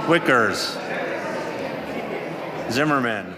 Wickers, Zimmerman,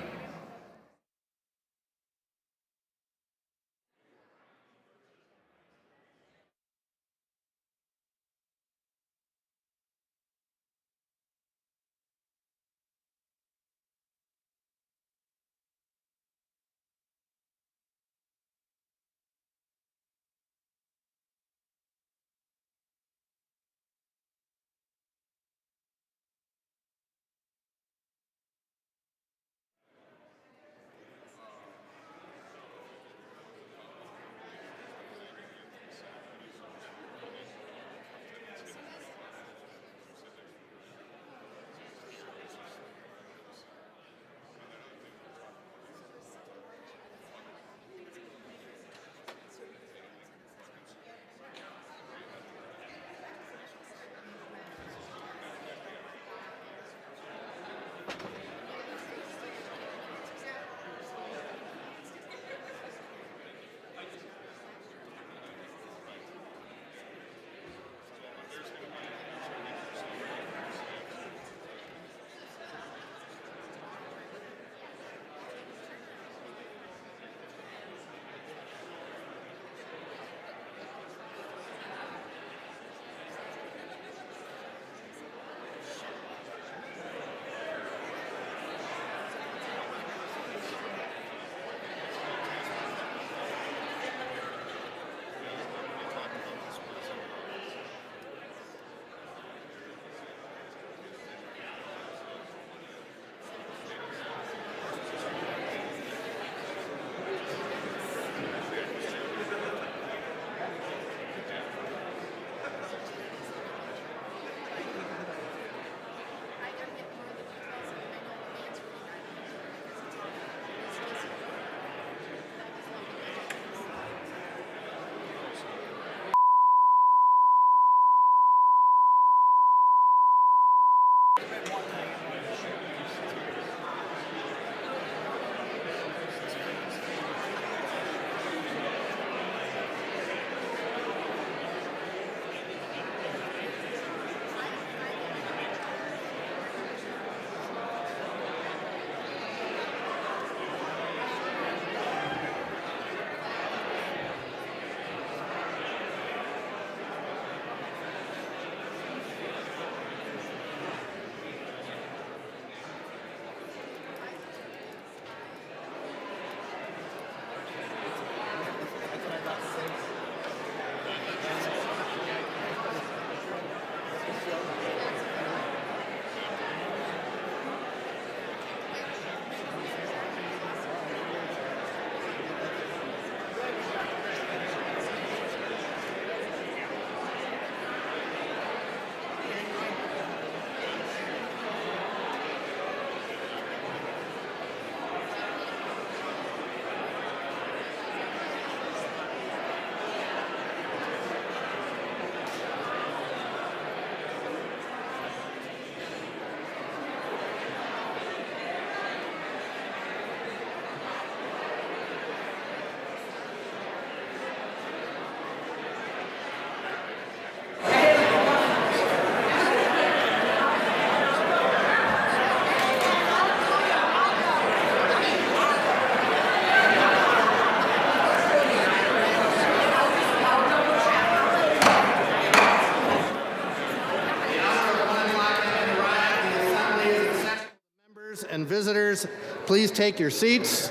and visitors, please take your seats.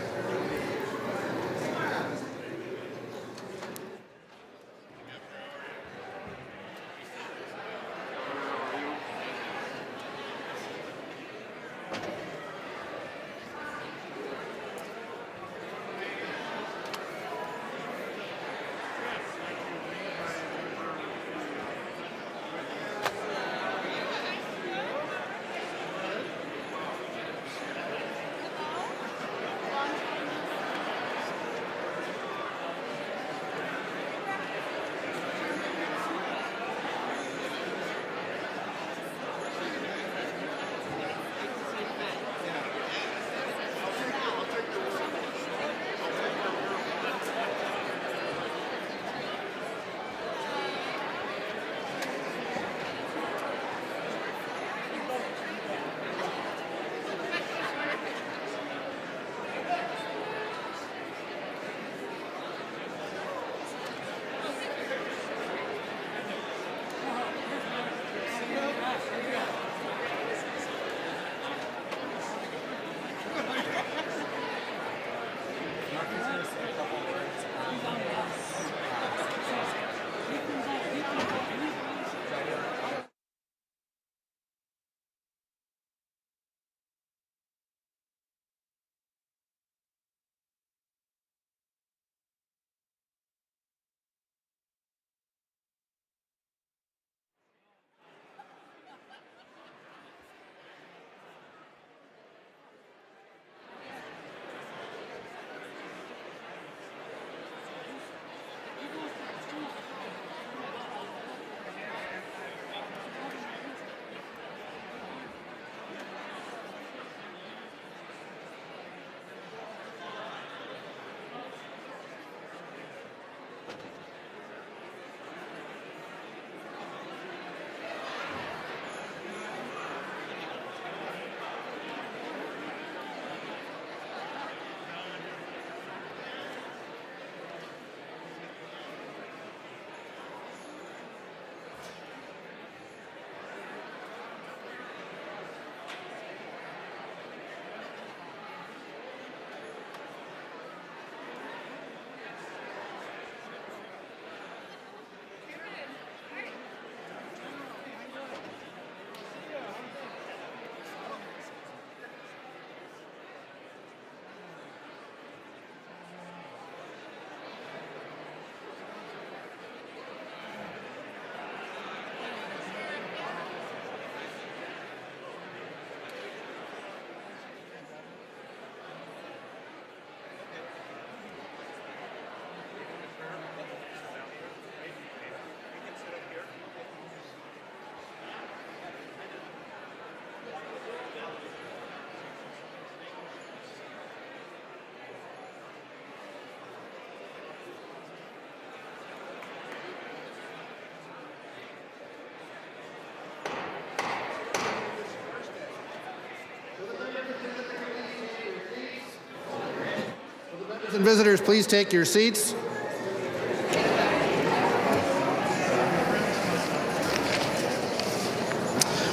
And visitors, please take your seats.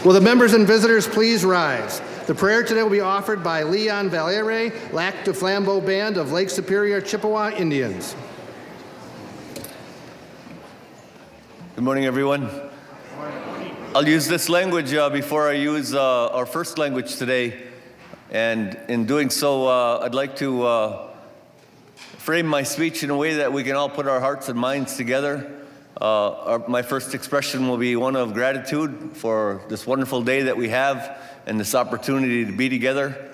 Will the members and visitors please rise? The prayer today will be offered by Leon Valere, Lac du Flambeau Band of Lake Superior Chippewa Indians. Good morning, everyone. I'll use this language before I use our first language today. And in doing so, I'd like to frame my speech in a way that we can all put our hearts and minds together. My first expression will be one of gratitude for this wonderful day that we have and this opportunity to be together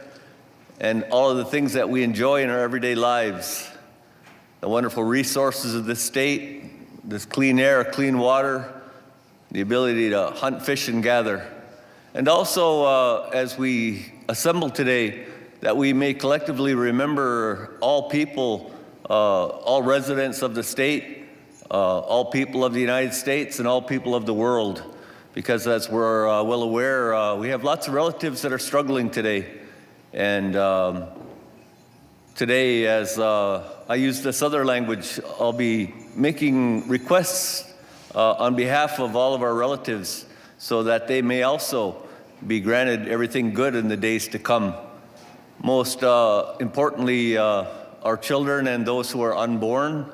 and all of the things that we enjoy in our everyday lives. The wonderful resources of this state, this clean air, clean water, the ability to hunt, fish, and gather. And also, as we assemble today, that we may collectively remember all people, all residents of the state, all people of the United States, and all people of the world. Because as we're well aware, we have lots of relatives that are struggling today. And today, as I use this other language, I'll be making requests on behalf of all of our relatives so that they may also be granted everything good in the days to come. Most importantly, our children and those who are unborn,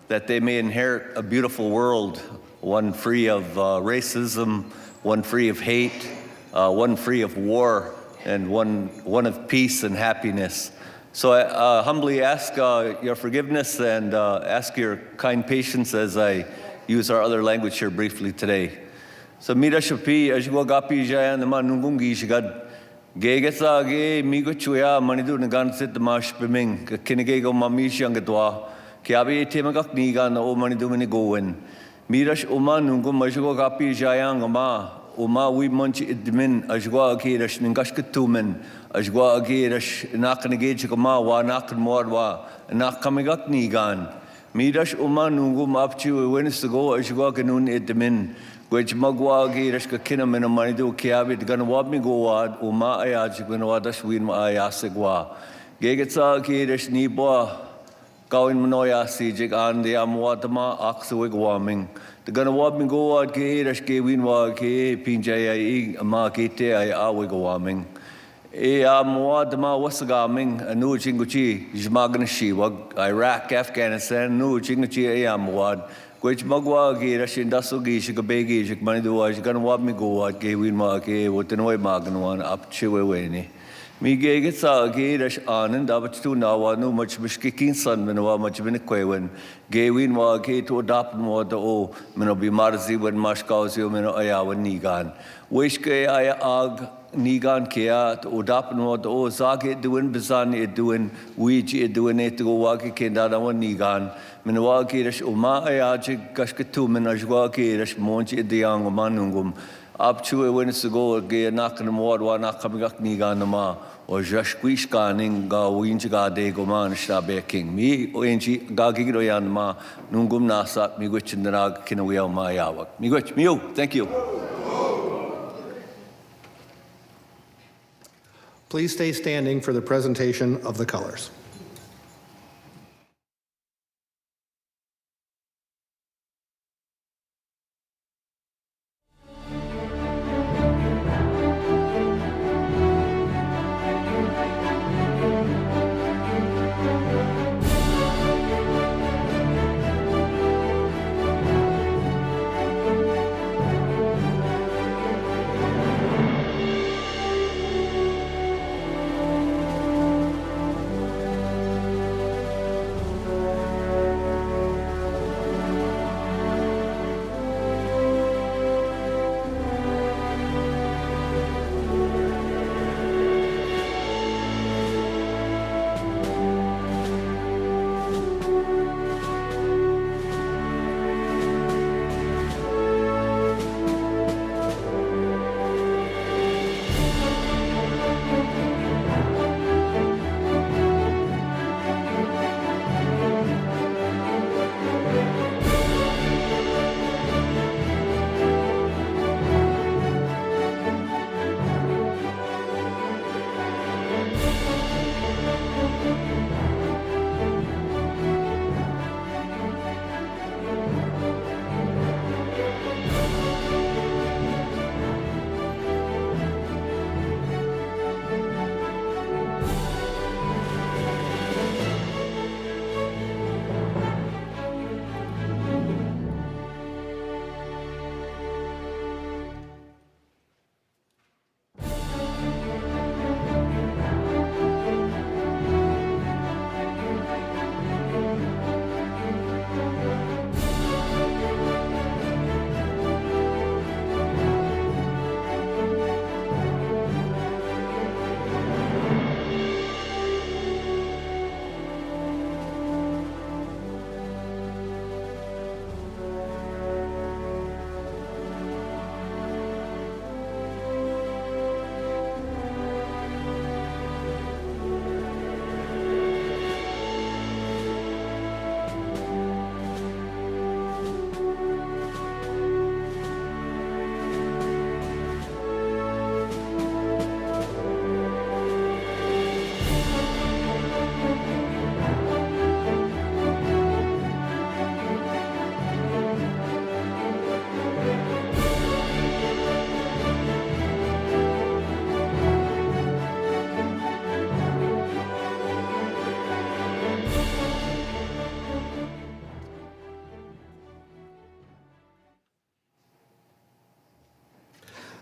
that they may inherit a beautiful world, one free of racism, one free of hate, one free of war, and one of peace and happiness. So I humbly ask your forgiveness and ask your kind patience as I use our other language here briefly today. So mira shapi ajwa gapi jaya nama nungungi shigad gegesa ge migo chuya manidu nagan sit mash biming kinege go mamish yangatwa kiabi temagak nigan o manidu mini gowen mirash uma nungum ajwa gapi jaya ngama uma we munch idmin ajwa ge rash ningash ketumen ajwa ge rash naknege chikama wa nakn morwa nakamigak nigan Mirash uma nungu mapchu wensugo ajwa ganun edmin which magwa girish ka kinam in a manidu kiabit ganawab mi goad uma ayaj ganawadash win ayasegwa gegetsa girish niboa gawin manoya sijig an the amwadama aksuig warming the ganawab mi goad girish gewin wa ke pinjay ma gete ay awig warming Muadama Wasagaming, Anu Chinguchi, Jmaganashi, Iraq, Afghanistan, Nu Chinguchi, Ayamwad, which Magwa, Girashin Dasugi, Shikabegi, Shikmanidu, Ganwab Migo, Gawin Maki, Watanoi Maganwan, up Chiweweni. Mige gets a Girish Anand, Abatu Nawa, no much Mishkikin Sun, Manoa, much Minquawan, Gawin Wagi to adopt more the O, Minobi Marzi, when Mashkauzio, Mino Ayawa Nigan. Wishke Ayag. Nigan kia to odapen what o zage doing bizani doing wiji doing it to wagi kendada one nigan minwagi resh uma ayaji gashketu minajwagi resh monchi diang manungum up to when it's to go ge nakan mod wa nakamigak nigan ma or jashquish ganing ga winjiga de goman shabe king me oenji gagiro yan ma nungum nasa migwichindrag kinawia ma yawak migwich miu thank you. Please stay standing for the presentation of the colors.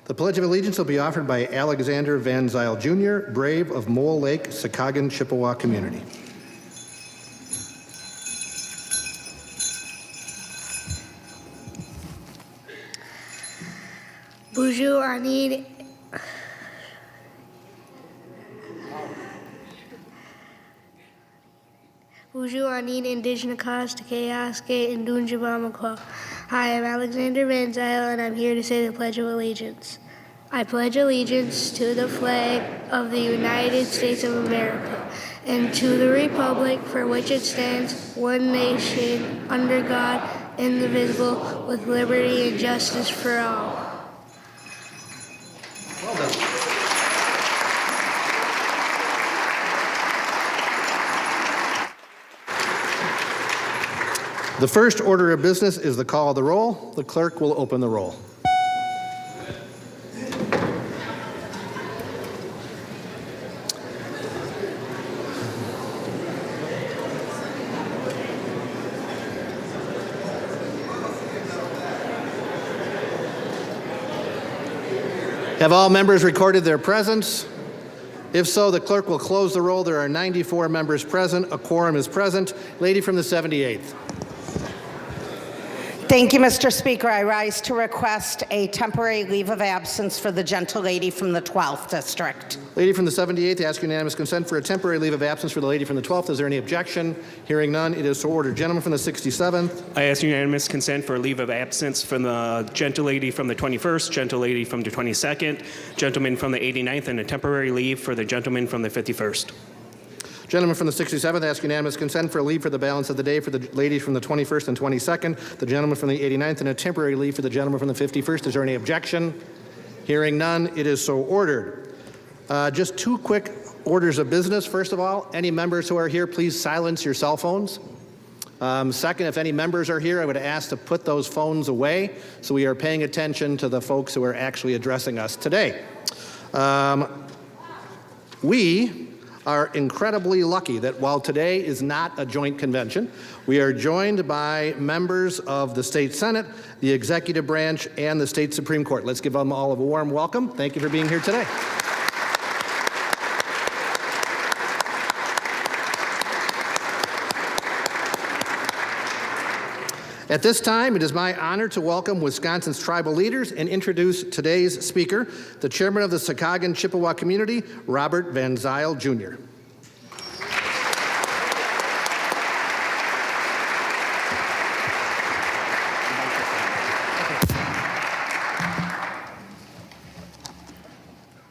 The Pledge of Allegiance will be offered by Alexander Van Zyl Jr., Brave of Mole Lake, Sakagan, Chippewa Community. Bonjour, Anine. Bonjour, Anine, Indigenous to Kayaske, and Dunjabamakwa. Hi, I'm Alexander Van Zyl, and I'm here to say the Pledge of Allegiance. I pledge allegiance to the flag of the United States of America and to the republic for which it stands, one nation, under God, indivisible, with liberty and justice for all. Well done. The first order of business is the call of the roll. The clerk will open the roll. Have all members recorded their presence? If so, the clerk will close the roll. There are 94 members present. A quorum is present. Lady from the 78th. Thank you, Mr. Speaker. I rise to request a temporary leave of absence for the gentlelady from the 12th District. Lady from the 78th, ask unanimous consent for a temporary leave of absence for the lady from the 12th. Is there any objection? Hearing none, it is so ordered. Gentleman from the 67th. I ask unanimous consent for a leave of absence from the gentlelady from the 21st, gentlelady from the 22nd, gentleman from the 89th, and a temporary leave for the gentleman from the 51st. Gentleman from the 67th, ask unanimous consent for a leave for the balance of the day for the ladies from the 21st and 22nd, the gentleman from the 89th, and a temporary leave for the gentleman from the 51st. Is there any objection? Hearing none, it is so ordered. Just two quick orders of business. First of all, any members who are here, please silence your cell phones. Second, if any members are here, I would ask to put those phones away so we are paying attention to the folks who are actually addressing us today. We are incredibly lucky that while today is not a joint convention, we are joined by members of the State Senate, the Executive Branch, and the State Supreme Court. Let's give them all a warm welcome. Thank you for being here today. At this time, it is my honor to welcome Wisconsin's tribal leaders and introduce today's speaker, the chairman of the Sakagan Chippewa Community, Robert Van Zyl, Jr.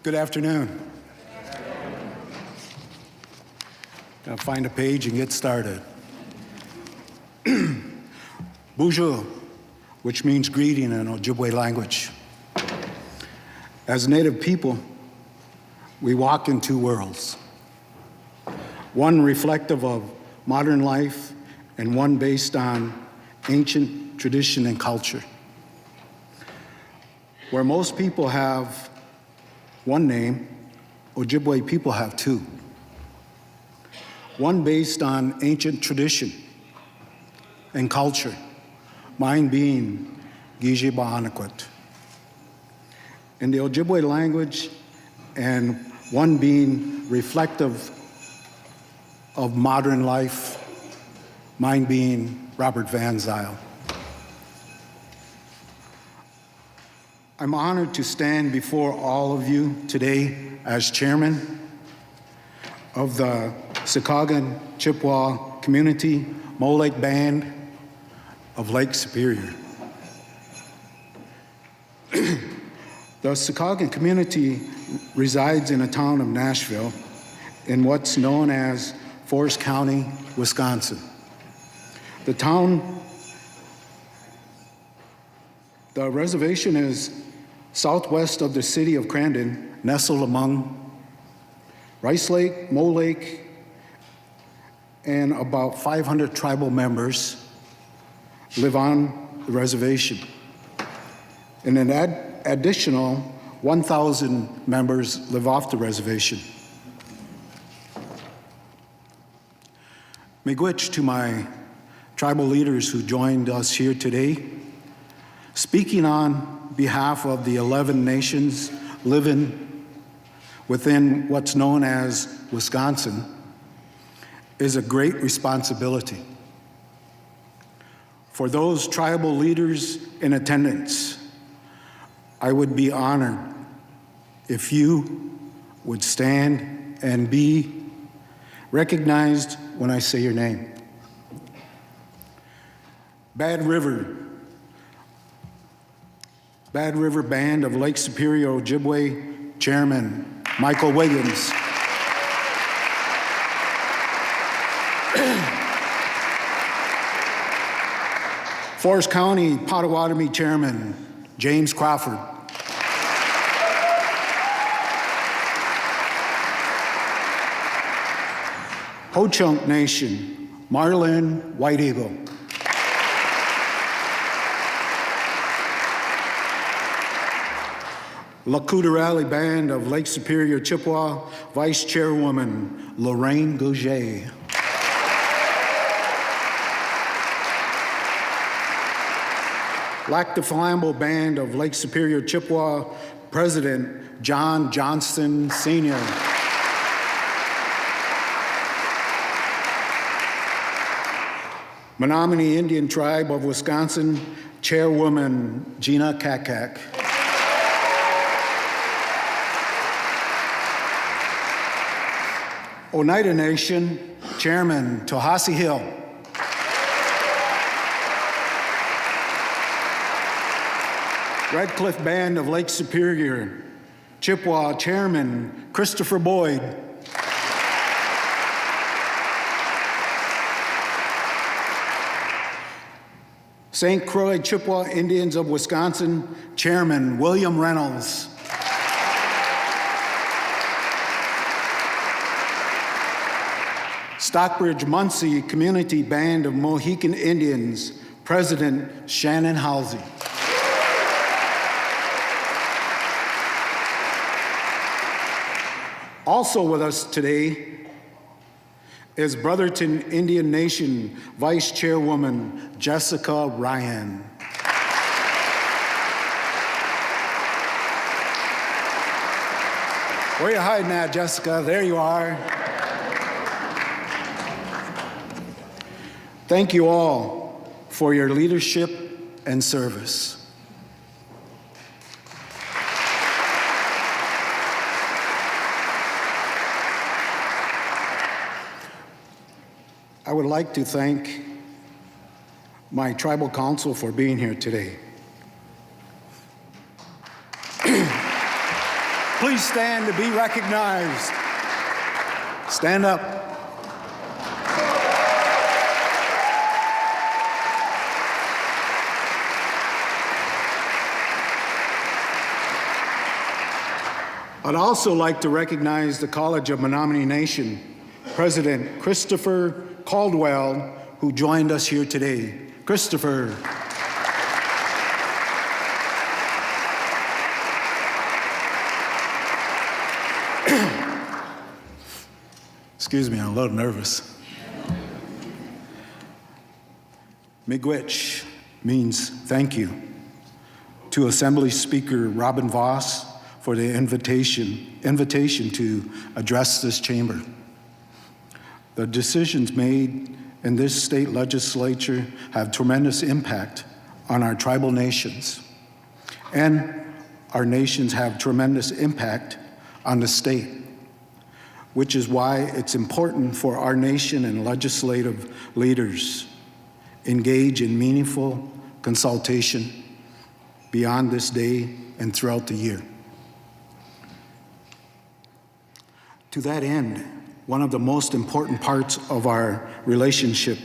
Good afternoon. Gonna find a page and get started. Bonjour, which means greeting in Ojibwe language. As Native people, we walk in two worlds. One reflective of modern life and one based on ancient tradition and culture. Where most people have one name, Ojibwe people have two. One based on ancient tradition and culture, mine being Gijibahanakwut. In the Ojibwe language, and one being reflective of modern life, mine being Robert Van Zyl. I'm honored to stand before all of you today as chairman of the Sakagan Chippewa Community Mole Lake Band of Lake Superior. The Sakagan community resides in the town of Nashville in what's known as Forest County, Wisconsin. The reservation is southwest of the city of Crandon, nestled among Rice Lake, Mole Lake, and about 500 tribal members live on the reservation. And an additional 1,000 members live off the reservation. Miigwech to my tribal leaders who joined us here today. Speaking on behalf of the 11 nations living within what's known as Wisconsin is a great responsibility. For those tribal leaders in attendance, I would be honored if you would stand and be recognized when I say your name. Bad River Band of Lake Superior Ojibwe Chairman Michael Wiggins. Forest County Potawatomi Chairman James Crawford. Ho-Chunk Nation Marlin White Eagle. Lakota Rally Band of Lake Superior Chippewa Vice Chairwoman Lorraine Gouget. Lac du Flambeau Band of Lake Superior Chippewa President John Johnston Sr. Menominee Indian Tribe of Wisconsin Chairwoman Gina Kakak. Oneida Nation Chairman Tohasi Hill. Red Cliff Band of Lake Superior Chippewa Chairman Christopher Boyd. St. Croix Chippewa Indians of Wisconsin Chairman William Reynolds. Stockbridge Muncie Community Band of Mohican Indians, President Shannon Halsey. Also with us today is Brotherton Indian Nation Vice Chairwoman Jessica Ryan. Where are you hiding at, Jessica? There you are. Thank you all for your leadership and service. I would like to thank my tribal council for being here today. Please stand to be recognized. Stand up. I'd also like to recognize the College of Menominee Nation President Christopher Caldwell, who joined us here today. Christopher. Excuse me, I'm a little nervous. Miigwech means thank you to Assembly Speaker Robin Voss for the invitation to address this chamber. The decisions made in this state legislature have tremendous impact on our tribal nations, and our nations have tremendous impact on the state, which is why it's important for our nation and legislative leaders engage in meaningful consultation beyond this day and throughout the year. To that end, one of the most important parts of our relationship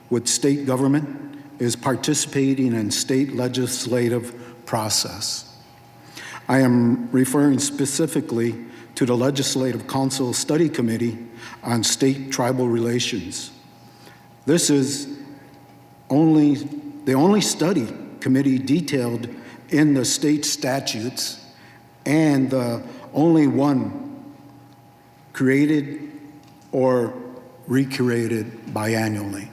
with state government is participating in state legislative process. I am referring specifically to the Legislative Council Study Committee on State Tribal Relations. This is the only study committee detailed in the state statutes and the only one created or recreated biannually.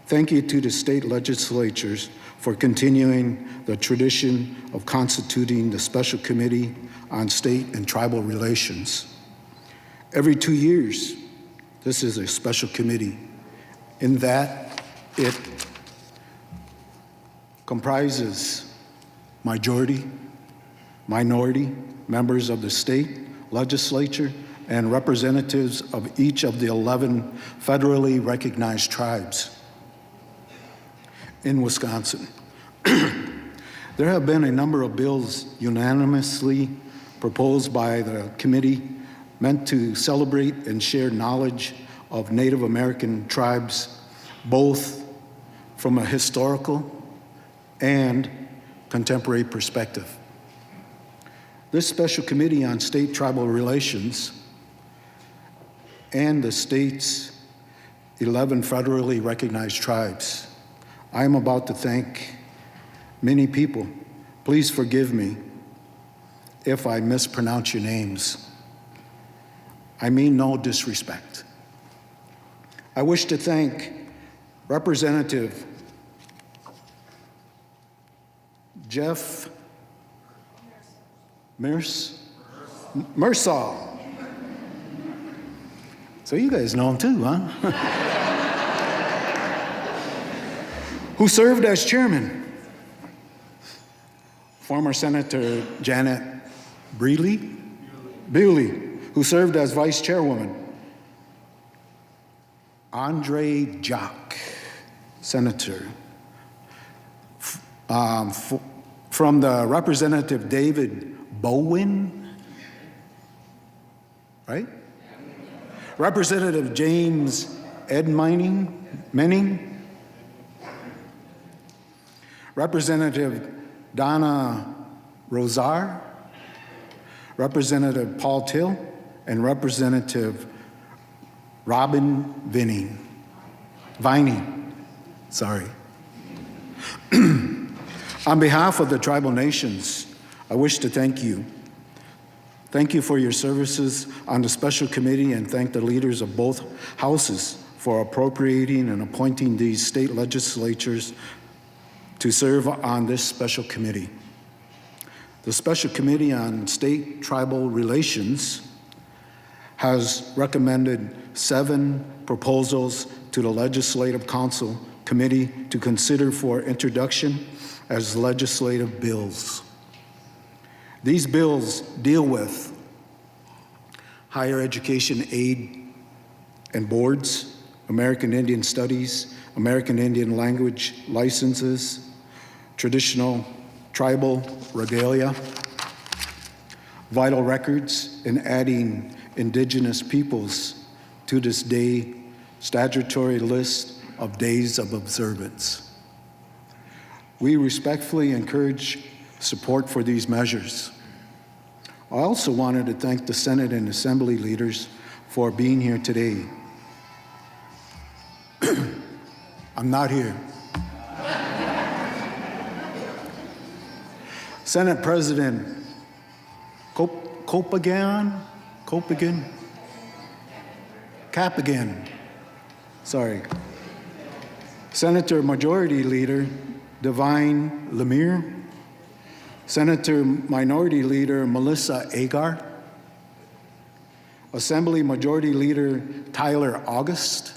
Thank you to the state legislatures for continuing the tradition of constituting the Special Committee on State and Tribal Relations. Every 2 years, this is a special committee in that it comprises majority, minority members of the state legislature and representatives of each of the 11 federally recognized tribes in Wisconsin. There have been a number of bills unanimously proposed by the committee meant to celebrate and share knowledge of Native American tribes, both from a historical and contemporary perspective. This Special Committee on State Tribal Relations and the state's 11 federally recognized tribes. I am about to thank many people. Please forgive me if I mispronounce your names. I mean no disrespect. I wish to thank Representative Jeff Mersall. So you guys know him too, huh? Who served as chairman. Former Senator Janet Bewley, who served as vice chairwoman. Andre Jock, senator. From the Representative David Bowen, right? Representative James Menning, Representative Donna Rosar, Representative Paul Till, and Representative Robin Vining. On behalf of the tribal nations, I wish to thank you. Thank you for your services on the special committee and thank the leaders of both houses for appropriating and appointing these state legislatures to serve on this special committee. The Special Committee on State Tribal Relations has recommended 7 proposals to the Legislative Council Committee to consider for introduction as legislative bills. These bills deal with higher education aid and boards, American Indian Studies, American Indian language licenses, traditional tribal regalia, vital records, and adding indigenous peoples to this day statutory list of days of observance. We respectfully encourage support for these measures. I also wanted to thank the Senate and Assembly leaders for being here today. I'm not here. Senate President Capagan, sorry. Senator Majority Leader Divine Lemire, Senator Minority Leader Melissa Agar, Assembly Majority Leader Tyler August,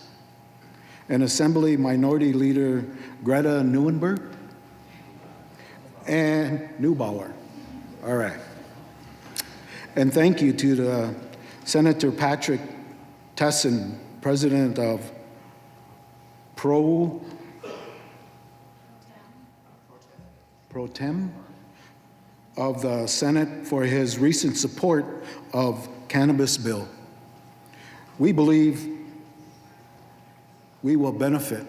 and Assembly Minority Leader Greta Neubauer, and Neubauer. All right. And thank you to the Senator Patrick Tessin, President of Pro Tem of the Senate for his recent support of cannabis bill. We believe we will benefit,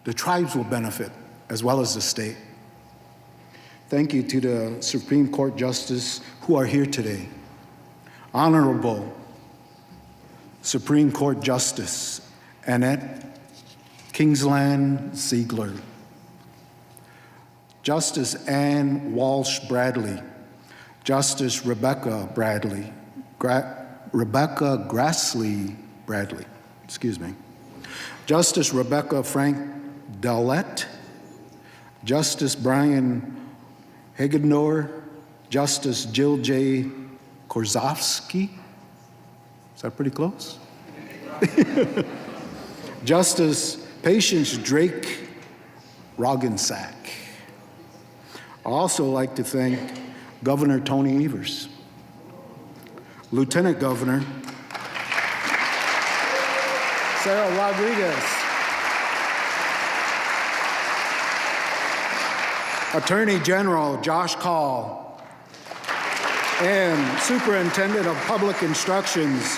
the tribes will benefit, as well as the state. Thank you to the Supreme Court Justices who are here today. Honorable Supreme Court Justice Annette Kingsland Ziegler, Justice Ann Walsh Bradley, Justice Rebecca Grassley Bradley, Justice Rebecca Frank Dallett, Justice Brian Hagedorn, Justice Jill J. Korzowski. Is that pretty close? Justice Patience Drake Roggensack. I'd also like to thank Governor Tony Evers, Lieutenant Governor Sarah Rodriguez, Attorney General Josh Call, and Superintendent of Public Instructions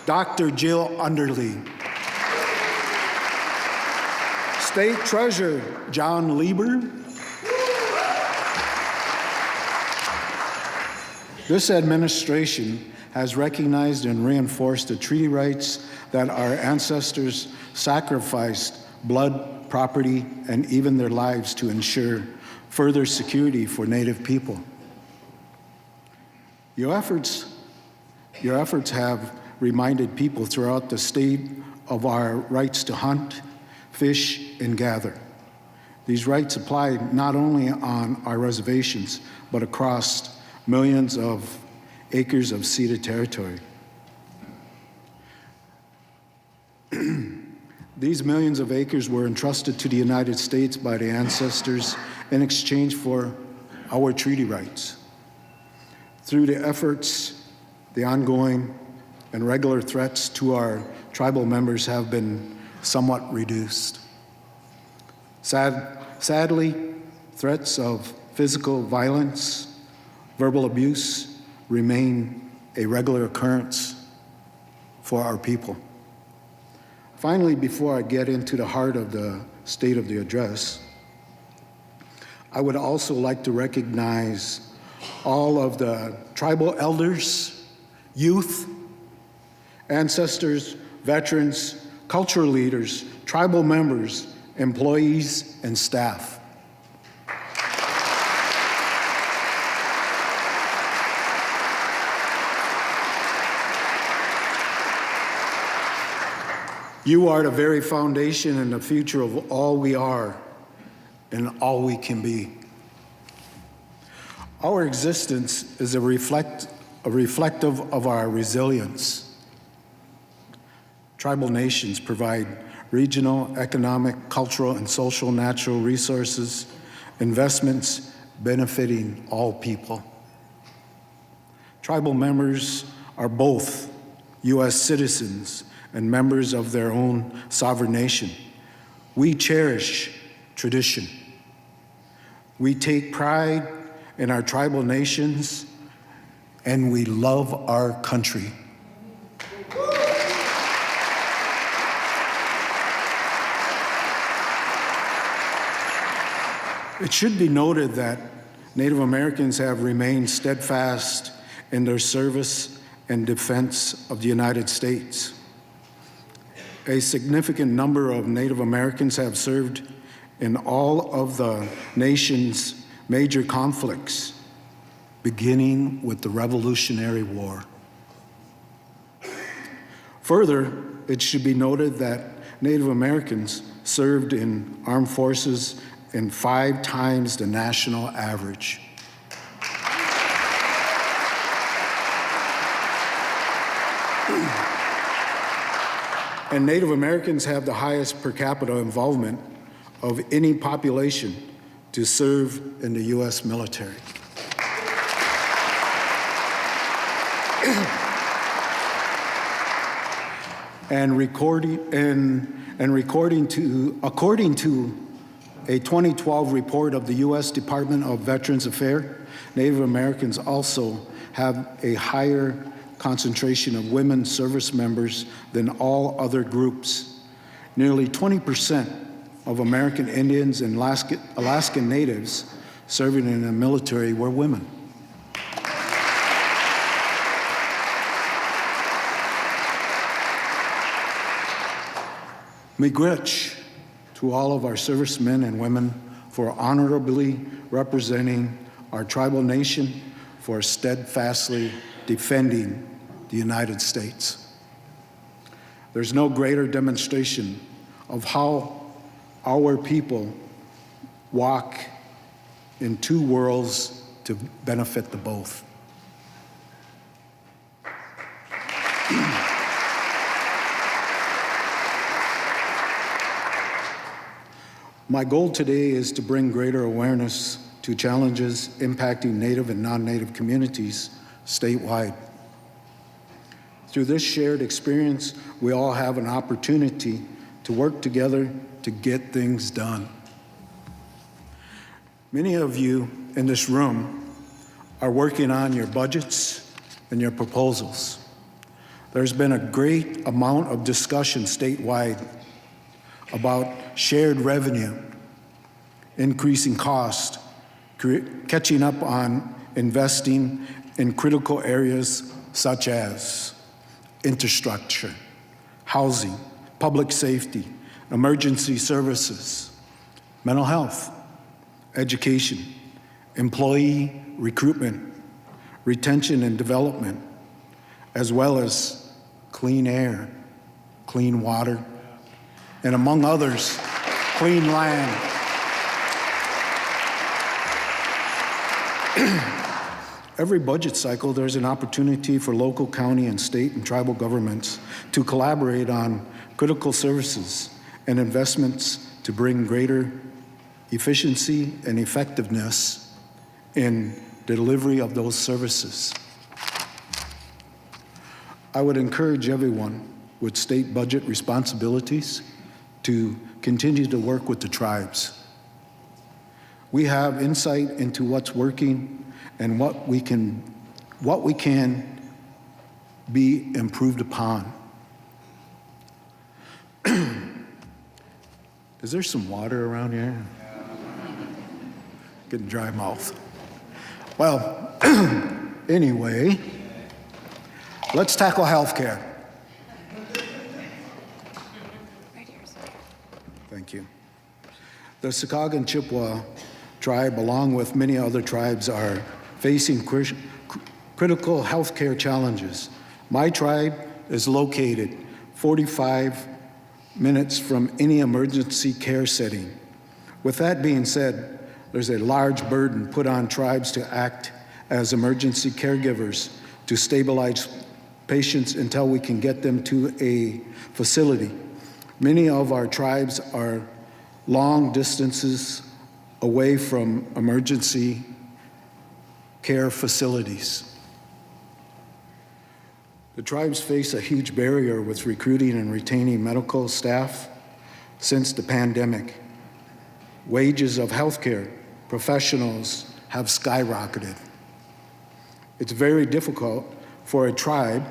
Dr. Jill Underly. State Treasurer John Lieber. This administration has recognized and reinforced the treaty rights that our ancestors sacrificed blood, property, and even their lives to ensure further security for Native people. Your efforts have reminded people throughout the state of our rights to hunt, fish, and gather. These rights apply not only on our reservations, but across millions of acres of ceded territory. These millions of acres were entrusted to the United States by the ancestors in exchange for our treaty rights. Through the efforts, the ongoing and regular threats to our tribal members have been somewhat reduced. Sadly, threats of physical violence, verbal abuse remain a regular occurrence for our people. Finally, before I get into the heart of the state of the address, I would also like to recognize all of the tribal elders, youth, ancestors, veterans, cultural leaders, tribal members, employees, and staff. You are the very foundation and the future of all we are and all we can be. Our existence is a reflective of our resilience. Tribal nations provide regional, economic, cultural, and social natural resources, investments benefiting all people. Tribal members are both U.S. citizens and members of their own sovereign nation. We cherish tradition. We take pride in our tribal nations, and we love our country. It should be noted that Native Americans have remained steadfast in their service and defense of the United States. A significant number of Native Americans have served in all of the nation's major conflicts, beginning with the Revolutionary War. Further, it should be noted that Native Americans served in armed forces in 5 times the national average. And Native Americans have the highest per capita involvement of any population to serve in the U.S. military. According to a 2012 report of the U.S. Department of Veterans Affairs, Native Americans also have a higher concentration of women service members than all other groups. Nearly 20% of American Indians and Alaskan Natives serving in the military were women. Miigwech to all of our servicemen and women for honorably representing our tribal nation, for steadfastly defending the United States. There's no greater demonstration of how our people walk in two worlds to benefit the both. My goal today is to bring greater awareness to challenges impacting Native and non-Native communities statewide. Through this shared experience, we all have an opportunity to work together to get things done. Many of you in this room are working on your budgets and your proposals. There's been a great amount of discussion statewide about shared revenue, increasing cost, catching up on investing in critical areas such as infrastructure, housing, public safety, emergency services, mental health, education, employee recruitment, retention and development, as well as clean air, clean water, and among others, clean land. Every budget cycle, there's an opportunity for local, county, and state and tribal governments to collaborate on critical services and investments to bring greater efficiency and effectiveness in delivery of those services. I would encourage everyone with state budget responsibilities to continue to work with the tribes. We have insight into what's working and what we can be improved upon. Is there some water around here? Getting dry mouth. Well, anyway, let's tackle healthcare. Thank you. The Sikagan Chippewa tribe, along with many other tribes, are facing critical healthcare challenges. My tribe is located 45 minutes from any emergency care setting. With that being said, there's a large burden put on tribes to act as emergency caregivers to stabilize patients until we can get them to a facility. Many of our tribes are long distances away from emergency care facilities. The tribes face a huge barrier with recruiting and retaining medical staff since the pandemic. Wages of healthcare professionals have skyrocketed. It's very difficult for a tribe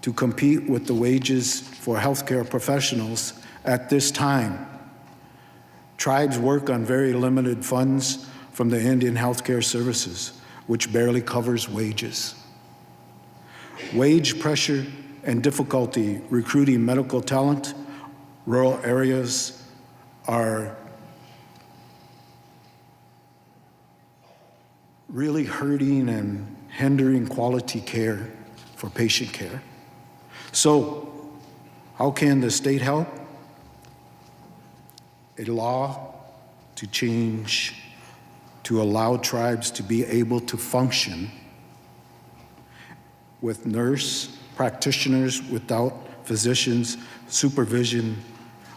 to compete with the wages for healthcare professionals at this time. Tribes work on very limited funds from the Indian Healthcare Services, which barely covers wages. Wage pressure and difficulty recruiting medical talent, rural areas are really hurting and hindering quality care for patient care. So, how can the state help? A law to change to allow tribes to be able to function with nurse practitioners without physicians' supervision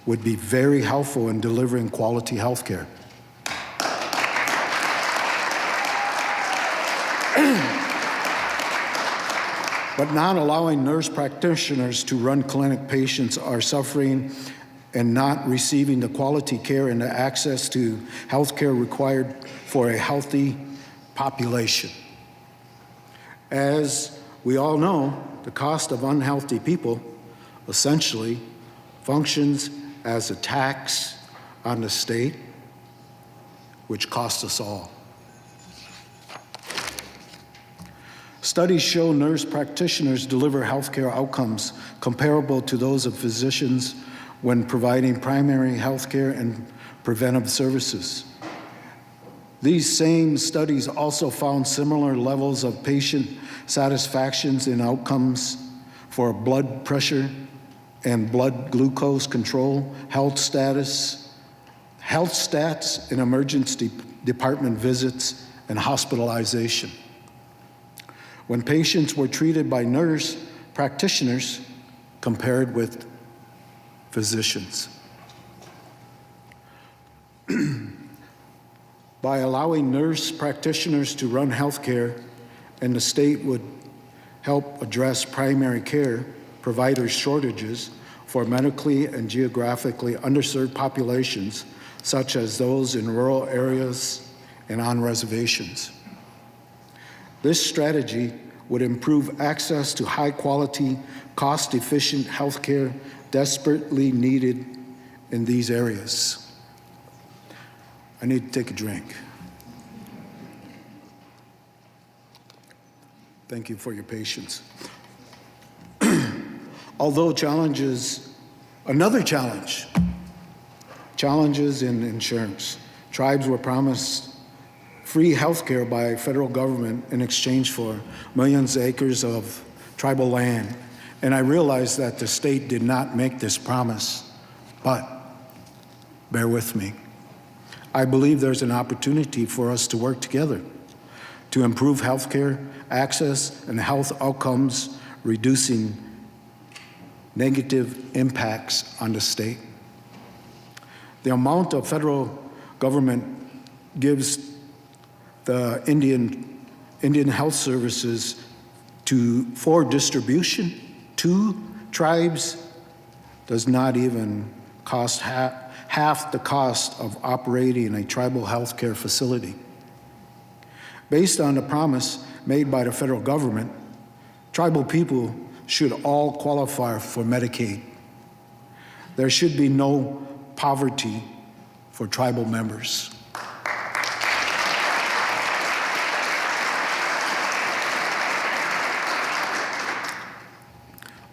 would be very helpful in delivering quality health care. But not allowing nurse practitioners to run clinic patients are suffering and not receiving the quality care and the access to health care required for a healthy population. As we all know, the cost of unhealthy people essentially functions as a tax on the state, which costs us all. Studies show nurse practitioners deliver healthcare outcomes comparable to those of physicians when providing primary healthcare and preventive services. These same studies also found similar levels of patient satisfactions and outcomes for blood pressure and blood glucose control, health status, health stats and emergency department visits and hospitalization. When patients were treated by nurse practitioners compared with physicians. By allowing nurse practitioners to run healthcare, and the state would help address primary care provider shortages for medically and geographically underserved populations, such as those in rural areas and on reservations. This strategy would improve access to high-quality, cost-efficient healthcare desperately needed in these areas. I need to take a drink. Thank you for your patience. Although challenges in insurance. Tribes were promised free health care by federal government in exchange for millions of acres of tribal land. And I realize that the state did not make this promise, but bear with me. I believe there's an opportunity for us to work together to improve health care access and health outcomes, reducing negative impacts on the state. The amount of federal government gives the Indian Health Services for distribution to tribes does not even cost half the cost of operating a tribal health care facility. Based on the promise made by the federal government, tribal people should all qualify for Medicaid. There should be no poverty for tribal members.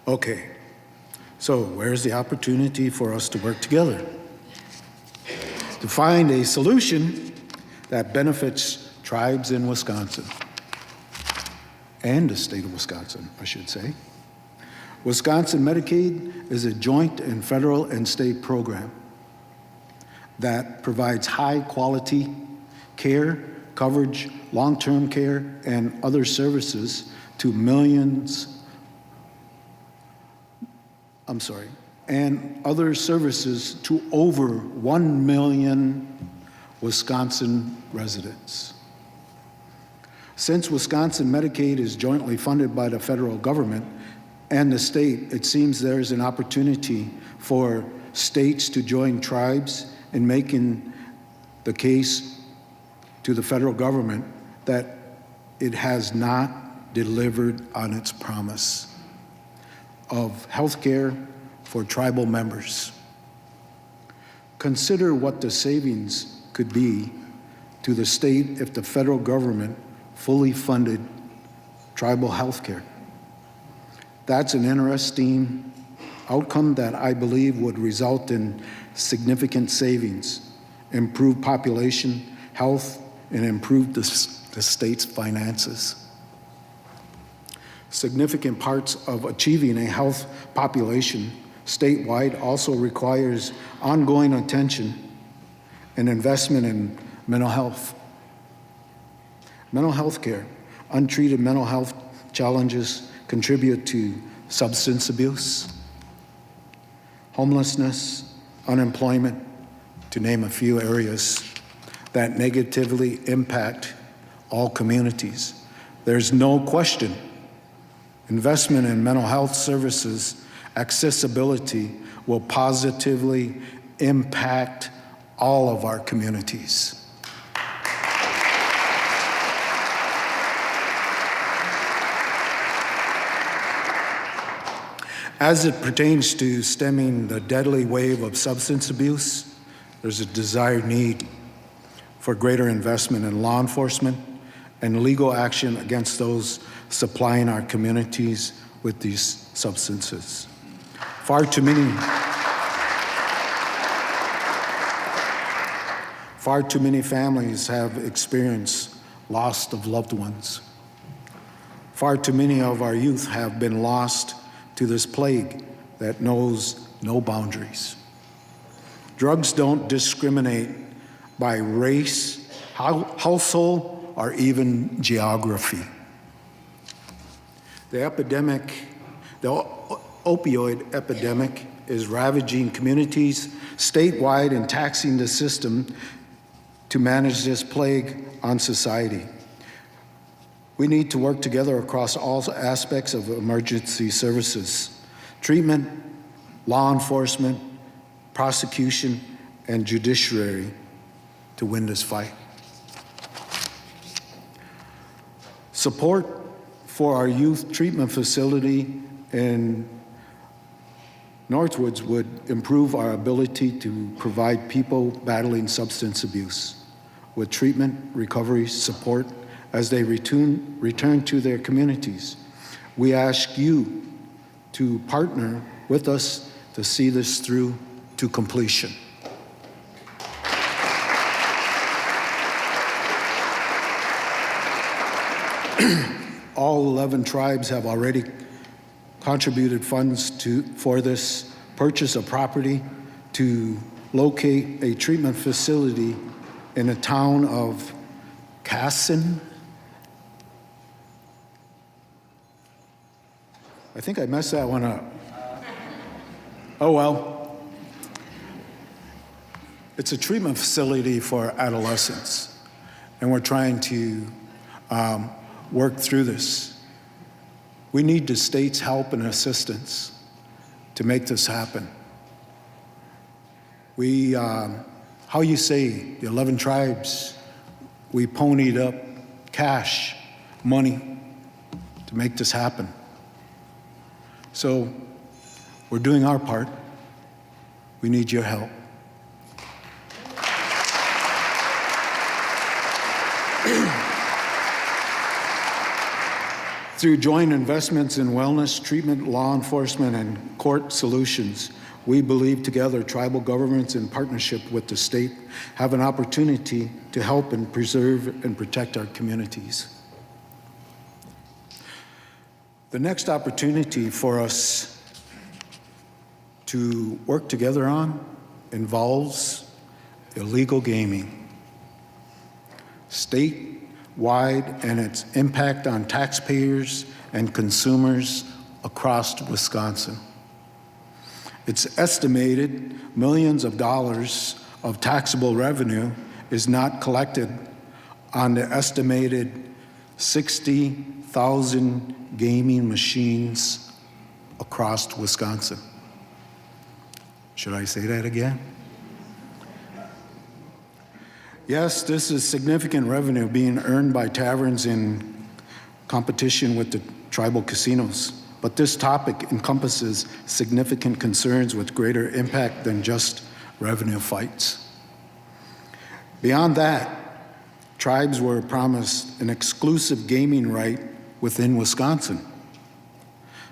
Okay, so where's the opportunity for us to work together? To find a solution that benefits tribes in Wisconsin, and the state of Wisconsin, I should say. Wisconsin Medicaid is a joint and federal and state program that provides high-quality care, coverage, long-term care, and other services to and other services to over 1 million Wisconsin residents. Since Wisconsin Medicaid is jointly funded by the federal government and the state, it seems there's an opportunity for states to join tribes in making the case to the federal government that it has not delivered on its promise of health care for tribal members. Consider what the savings could be to the state if the federal government fully funded tribal health care. That's an interesting outcome that I believe would result in significant savings, improve population health, and improve the state's finances. Significant parts of achieving a health population statewide also requires ongoing attention and investment in mental health. Mental health care, untreated mental health challenges contribute to substance abuse, homelessness, unemployment, to name a few areas that negatively impact all communities. There's no question investment in mental health services accessibility will positively impact all of our communities. As it pertains to stemming the deadly wave of substance abuse, there's a desired need for greater investment in law enforcement and legal action against those supplying our communities with these substances. Far too many families have experienced loss of loved ones. Far too many of our youth have been lost to this plague that knows no boundaries. Drugs don't discriminate by race, household, or even geography. The opioid epidemic is ravaging communities statewide and taxing the system to manage this plague on society. We need to work together across all aspects of emergency services: treatment, law enforcement, prosecution, and judiciary to win this fight. Support for our youth treatment facility in Northwoods would improve our ability to provide people battling substance abuse with treatment, recovery, support as they return to their communities. We ask you to partner with us to see this through to completion. All 11 tribes have already contributed funds for this purchase of property to locate a treatment facility in the town of Casson. I think I messed that one up. Oh well. It's a treatment facility for adolescents, and we're trying to work through this. We need the state's help and assistance to make this happen. We, how you say, the 11 tribes, we ponied up cash, money to make this happen. So we're doing our part. We need your help. Through joint investments in wellness, treatment, law enforcement, and court solutions, we believe together tribal governments in partnership with the state have an opportunity to help and preserve and protect our communities. The next opportunity for us to work together on involves illegal gaming. Statewide and its impact on taxpayers and consumers across Wisconsin. It's estimated millions of dollars of taxable revenue is not collected on the estimated 60,000 gaming machines across Wisconsin. Should I say that again? Yes, this is significant revenue being earned by taverns in competition with the tribal casinos. But this topic encompasses significant concerns with greater impact than just revenue fights. Beyond that, tribes were promised an exclusive gaming right within Wisconsin.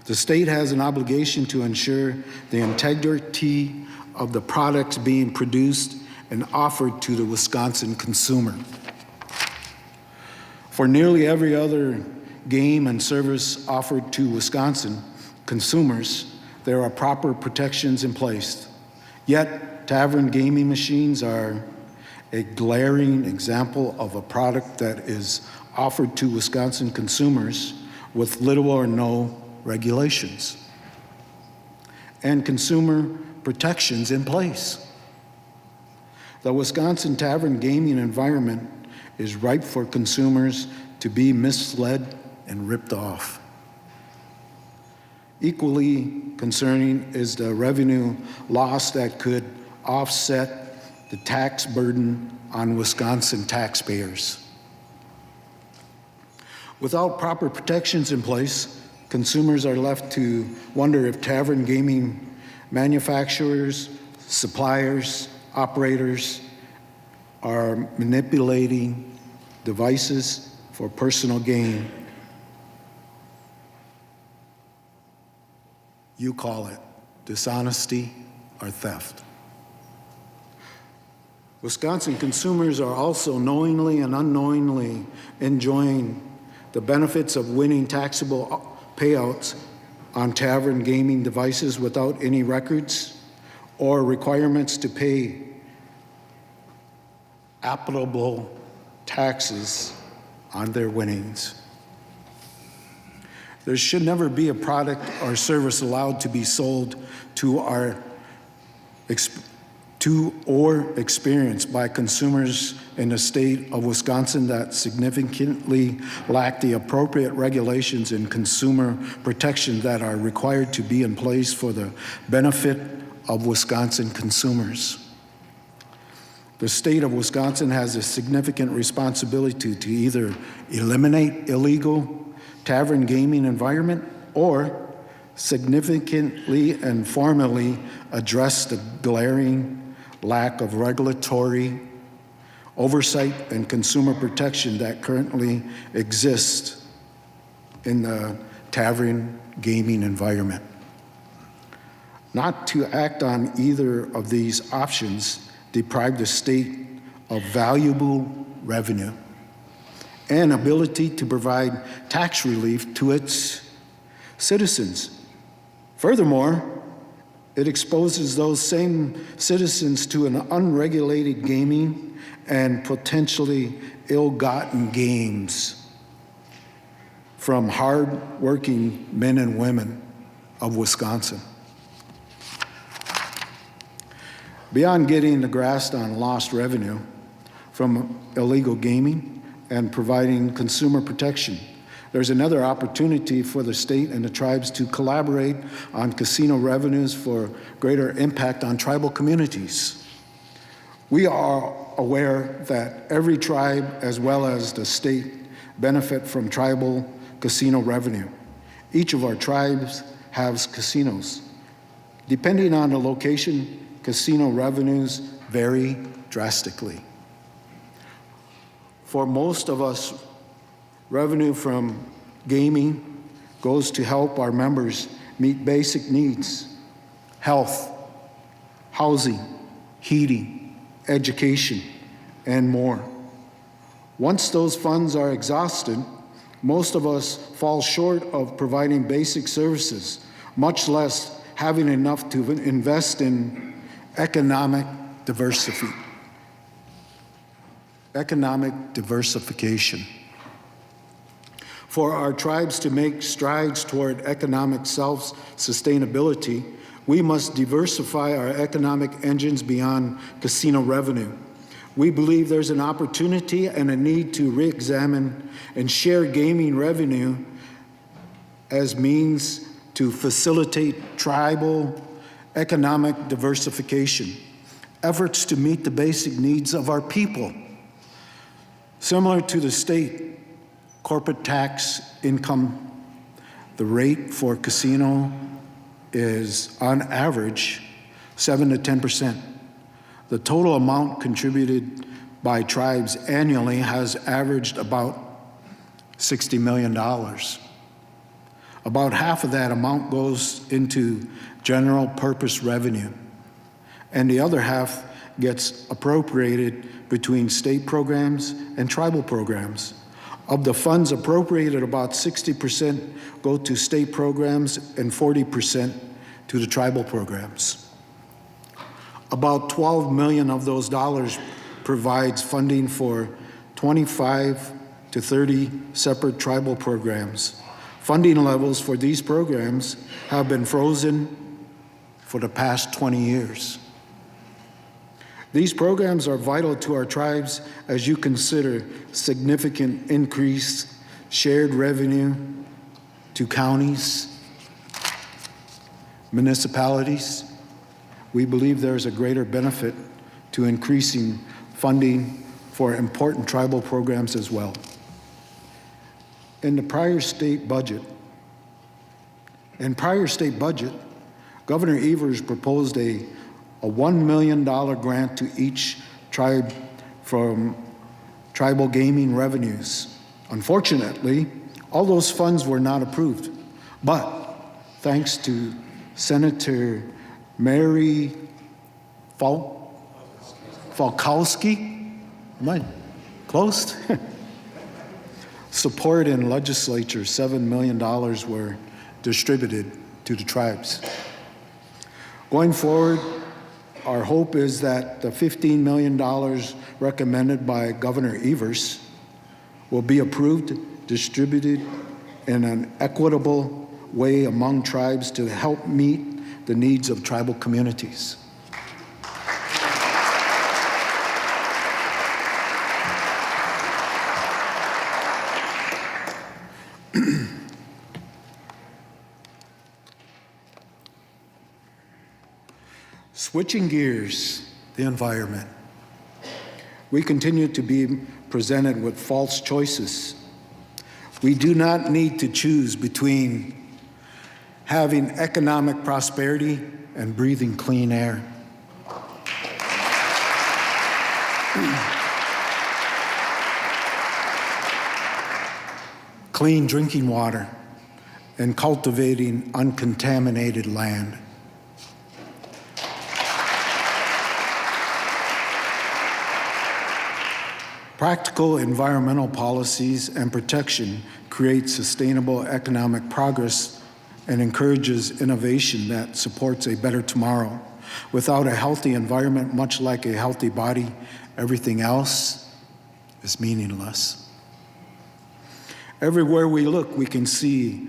The state has an obligation to ensure the integrity of the products being produced and offered to the Wisconsin consumer. For nearly every other game and service offered to Wisconsin consumers, there are proper protections in place. Yet, tavern gaming machines are a glaring example of a product that is offered to Wisconsin consumers with little or no regulations and consumer protections in place. The Wisconsin tavern gaming environment is ripe for consumers to be misled and ripped off. Equally concerning is the revenue loss that could offset the tax burden on Wisconsin taxpayers. Without proper protections in place, consumers are left to wonder if tavern gaming manufacturers, suppliers, operators are manipulating devices for personal gain. You call it dishonesty or theft. Wisconsin consumers are also knowingly and unknowingly enjoying the benefits of winning taxable payouts on tavern gaming devices without any records or requirements to pay applicable taxes on their winnings. There should never be a product or service allowed to be sold to or experienced by consumers in the state of Wisconsin that significantly lack the appropriate regulations and consumer protection that are required to be in place for the benefit of Wisconsin consumers. The state of Wisconsin has a significant responsibility to either eliminate illegal tavern gaming environment or significantly and formally address the glaring lack of regulatory oversight and consumer protection that currently exists in the tavern gaming environment. Not to act on either of these options deprive the state of valuable revenue and ability to provide tax relief to its citizens. Furthermore, it exposes those same citizens to an unregulated gaming and potentially ill-gotten gains from hard-working men and women of Wisconsin. Beyond getting the grasp on lost revenue from illegal gaming and providing consumer protection, there's another opportunity for the state and the tribes to collaborate on casino revenues for greater impact on tribal communities. We are aware that every tribe, as well as the state, benefit from tribal casino revenue. Each of our tribes has casinos. Depending on the location, casino revenues vary drastically. For most of us, revenue from gaming goes to help our members meet basic needs: health, housing, heating, education, and more. Once those funds are exhausted, most of us fall short of providing basic services, much less having enough to invest in economic diversification. For our tribes to make strides toward economic self-sustainability, we must diversify our economic engines beyond casino revenue. We believe there's an opportunity and a need to re-examine and share gaming revenue as means to facilitate tribal economic diversification, efforts to meet the basic needs of our people. Similar to the state corporate tax income, the rate for casino is on average 7 to 10%. The total amount contributed by tribes annually has averaged about $60 million. About half of that amount goes into general purpose revenue, and the other half gets appropriated between state programs and tribal programs. Of the funds appropriated, about 60% go to state programs and 40% to the tribal programs. About $12 million of those dollars provides funding for 25 to 30 separate tribal programs. Funding levels for these programs have been frozen for the past 20 years. These programs are vital to our tribes as you consider significant increased shared revenue to counties, municipalities. We believe there is a greater benefit to increasing funding for important tribal programs as well. In prior state budget, Governor Evers proposed a $1 million grant to each tribe from tribal gaming revenues. Unfortunately, all those funds were not approved, but thanks to Senator Mary Falkowski, am I close? Support in legislature, $7 million were distributed to the tribes. Going forward, our hope is that the $15 million recommended by Governor Evers will be approved, distributed in an equitable way among tribes to help meet the needs of tribal communities. Switching gears, the environment. We continue to be presented with false choices. We do not need to choose between having economic prosperity and breathing clean air. Clean drinking water and cultivating uncontaminated land. Practical environmental policies and protection create sustainable economic progress and encourages innovation that supports a better tomorrow. Without a healthy environment, much like a healthy body, everything else is meaningless. Everywhere we look, we can see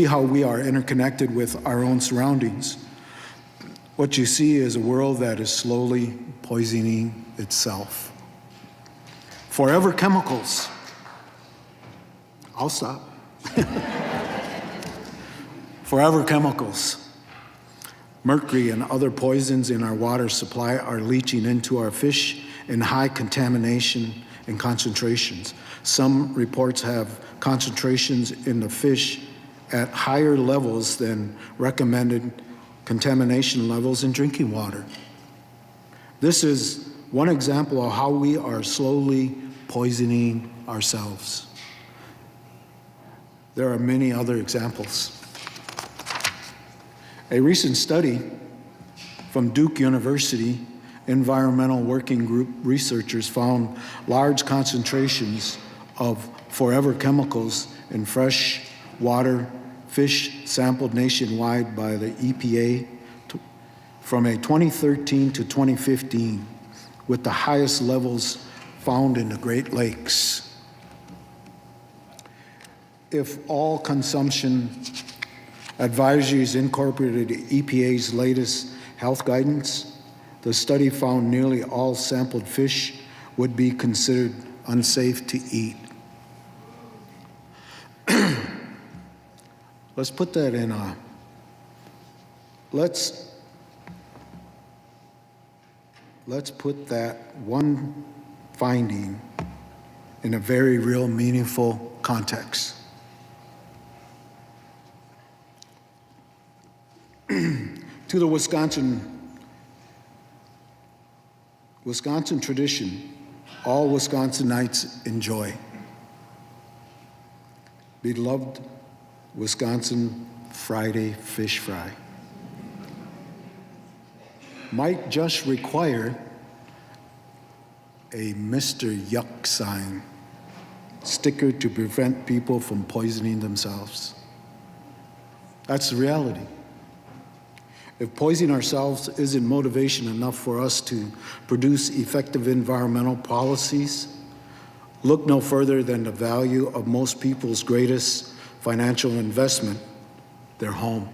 how we are interconnected with our own surroundings. What you see is a world that is slowly poisoning itself. Forever chemicals. I'll stop. Forever chemicals. Mercury and other poisons in our water supply are leaching into our fish in high contamination and concentrations. Some reports have concentrations in the fish at higher levels than recommended contamination levels in drinking water. This is one example of how we are slowly poisoning ourselves. There are many other examples. A recent study from Duke University Environmental Working Group researchers found large concentrations of forever chemicals in fresh water fish sampled nationwide by the EPA from a 2013 to 2015, with the highest levels found in the Great Lakes. If all consumption advisories incorporated EPA's latest health guidance, the study found nearly all sampled fish would be considered unsafe to eat. Let's put that in a, let's put that one finding in a very real, meaningful context. To the Wisconsin tradition, all Wisconsinites enjoy. Beloved Wisconsin Friday fish fry might just require a Mr. Yuck sign sticker to prevent people from poisoning themselves. That's the reality. If poisoning ourselves isn't motivation enough for us to produce effective environmental policies, look no further than the value of most people's greatest financial investment, their home.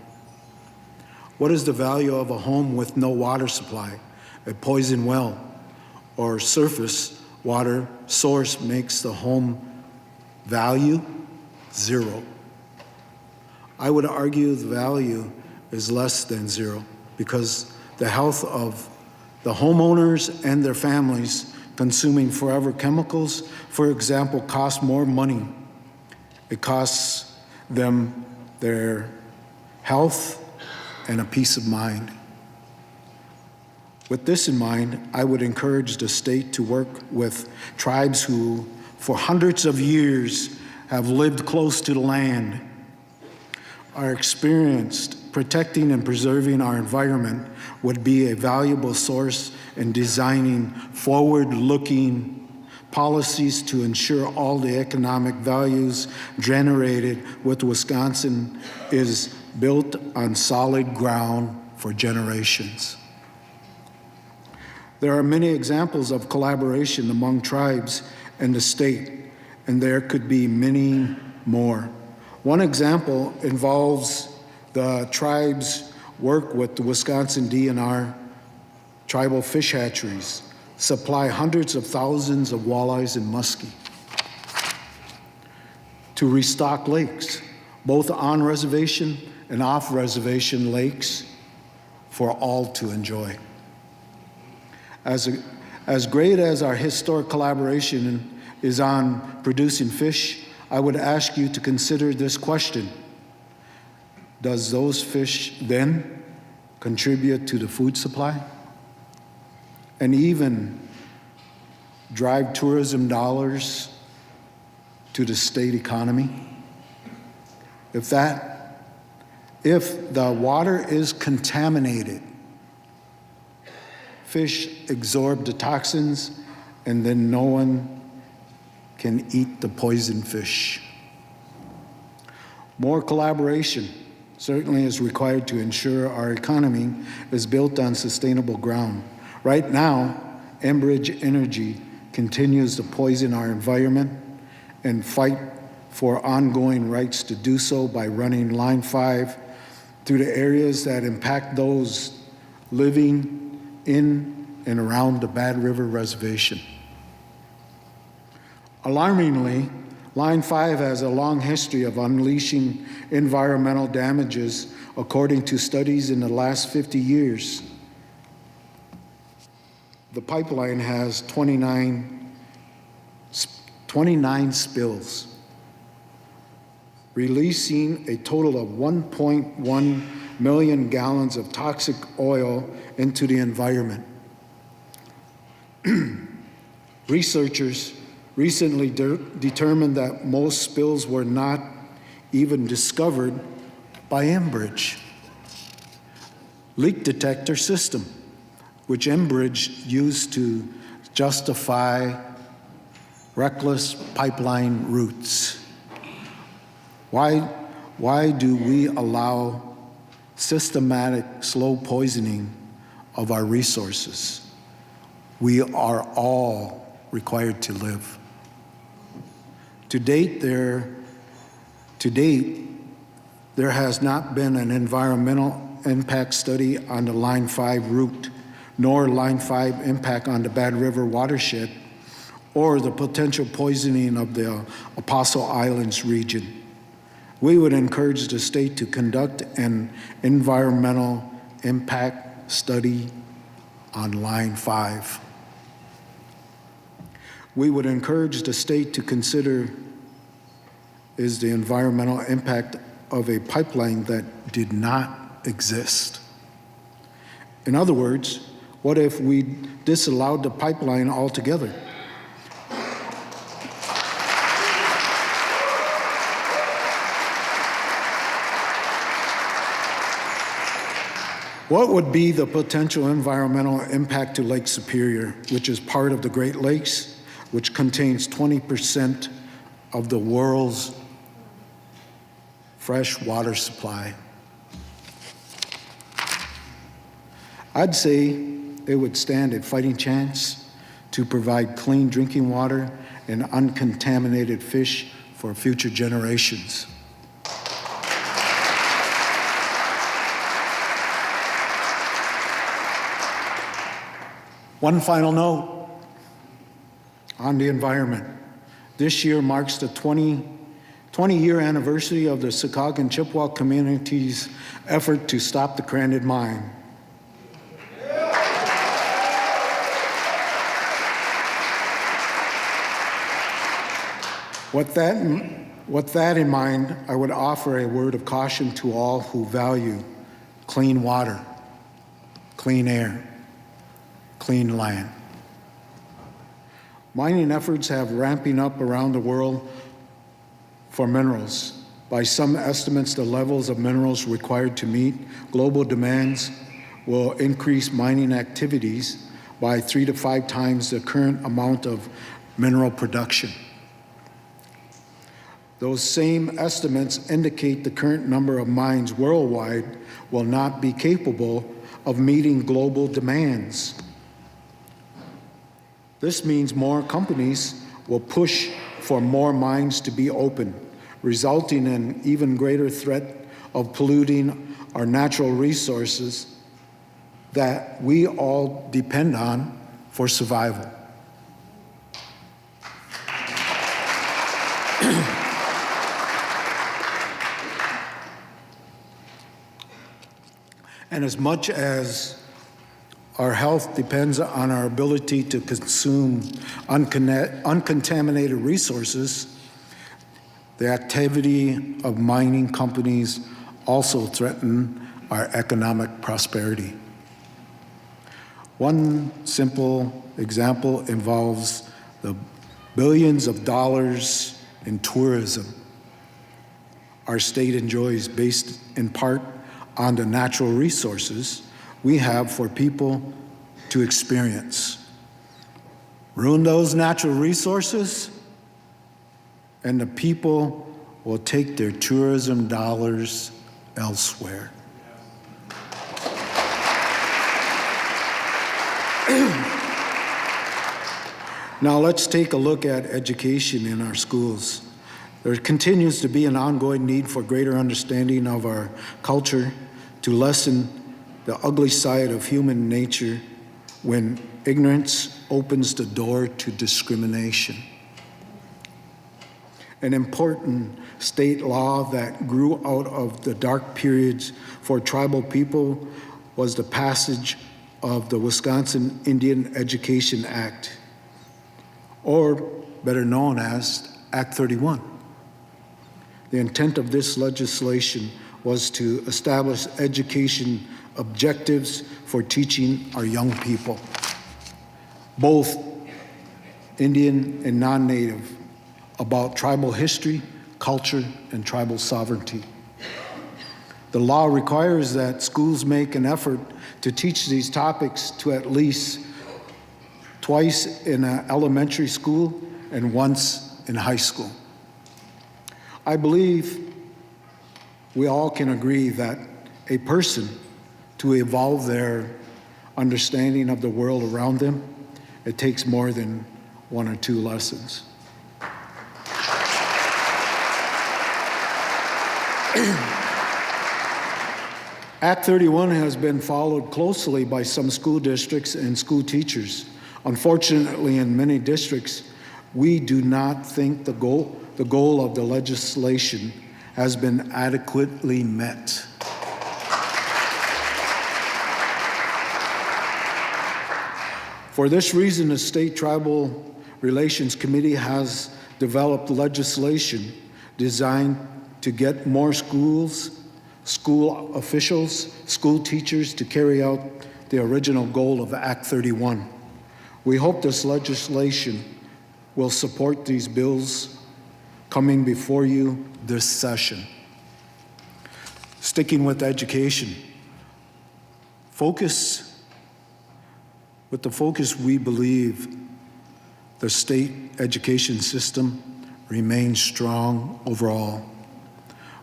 What is the value of a home with no water supply, a poison well, or surface water source makes the home value zero? I would argue the value is less than zero because the health of the homeowners and their families consuming forever chemicals, for example, costs more money. It costs them their health and a peace of mind. With this in mind, I would encourage the state to work with tribes who, for hundreds of years, have lived close to the land, are experienced protecting and preserving our environment would be a valuable source in designing forward-looking policies to ensure all the economic values generated with Wisconsin is built on solid ground for generations. There are many examples of collaboration among tribes and the state, and there could be many more. One example involves the tribe's work with the Wisconsin DNR tribal fish hatcheries, supply hundreds of thousands of walleyes and muskie, to restock lakes, both on-reservation and off-reservation lakes, for all to enjoy. As great as our historic collaboration is on producing fish, I would ask you to consider this question. Does those fish then contribute to the food supply? And even drive tourism dollars to the state economy? If the water is contaminated, fish absorb the toxins, and then no one can eat the poisoned fish. More collaboration certainly is required to ensure our economy is built on sustainable ground. Right now, Enbridge Energy continues to poison our environment and fight for ongoing rights to do so by running Line 5 through the areas that impact those living in and around the Bad River Reservation. Alarmingly, Line 5 has a long history of unleashing environmental damages, according to studies in the last 50 years. The pipeline has 29 spills, releasing a total of 1.1 million gallons of toxic oil into the environment. Researchers recently determined that most spills were not even discovered by Enbridge. Leak detector system, which Enbridge used to justify reckless pipeline routes. Why do we allow systematic slow poisoning of our resources? We are all required to live. To date, there has not been an environmental impact study on the Line 5 route, nor Line 5 impact on the Bad River watershed, or the potential poisoning of the Apostle Islands region. We would encourage the state to conduct an environmental impact study on Line 5. We would encourage the state to consider is the environmental impact of a pipeline that did not exist. In other words, what if we disallowed the pipeline altogether? What would be the potential environmental impact to Lake Superior, which is part of the Great Lakes, which contains 20% of the world's fresh water supply? I'd say it would stand a fighting chance to provide clean drinking water and uncontaminated fish for future generations. One final note on the environment. This year marks the 20-year anniversary of the Secaucus and Chippewa community's effort to stop the Crandon mine. With that in mind, I would offer a word of caution to all who value clean water, clean air, clean land. Mining efforts have ramping up around the world for minerals. By some estimates, the levels of minerals required to meet global demands will increase mining activities by 3 to 5 times the current amount of mineral production. Those same estimates indicate the current number of mines worldwide will not be capable of meeting global demands. This means more companies will push for more mines to be open, resulting in even greater threat of polluting our natural resources that we all depend on for survival. And as much as our health depends on our ability to consume uncontaminated resources, the activity of mining companies also threaten our economic prosperity. One simple example involves the billions of dollars in tourism our state enjoys based in part on the natural resources we have for people to experience. Ruin those natural resources, and the people will take their tourism dollars elsewhere. Now let's take a look at education in our schools. There continues to be an ongoing need for greater understanding of our culture to lessen the ugly side of human nature when ignorance opens the door to discrimination. An important state law that grew out of the dark periods for tribal people was the passage of the Wisconsin Indian Education Act, or better known as Act 31. The intent of this legislation was to establish education objectives for teaching our young people, both Indian and non-Native, about tribal history, culture, and tribal sovereignty. The law requires that schools make an effort to teach these topics to at least twice in an elementary school and once in high school. I believe we all can agree that a person, to evolve their understanding of the world around them, it takes more than one or two lessons. Act 31 has been followed closely by some school districts and school teachers. Unfortunately, in many districts, we do not think the goal of the legislation has been adequately met. For this reason, the State Tribal Relations Committee has developed legislation designed to get more schools, school officials, school teachers to carry out the original goal of Act 31. We hope this legislation will support these bills coming before you this session. Sticking with education, with the focus we believe the state education system remains strong overall,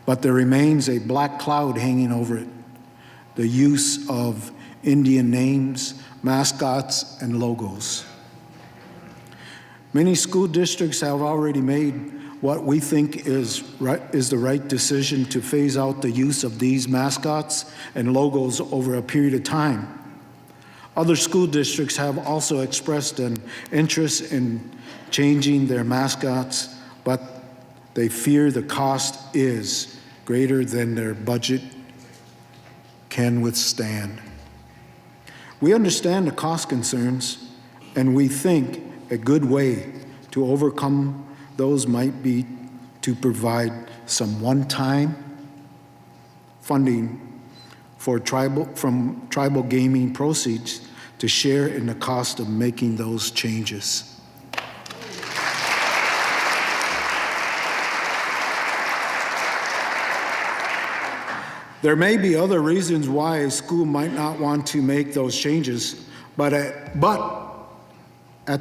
but there remains a black cloud hanging over it: the use of Indian names, mascots, and logos. Many school districts have already made what we think is the right decision to phase out the use of these mascots and logos over a period of time. Other school districts have also expressed an interest in changing their mascots, but they fear the cost is greater than their budget can withstand. We understand the cost concerns, and we think a good way to overcome those might be to provide some one-time funding from tribal gaming proceeds to share in the cost of making those changes. There may be other reasons why a school might not want to make those changes, but at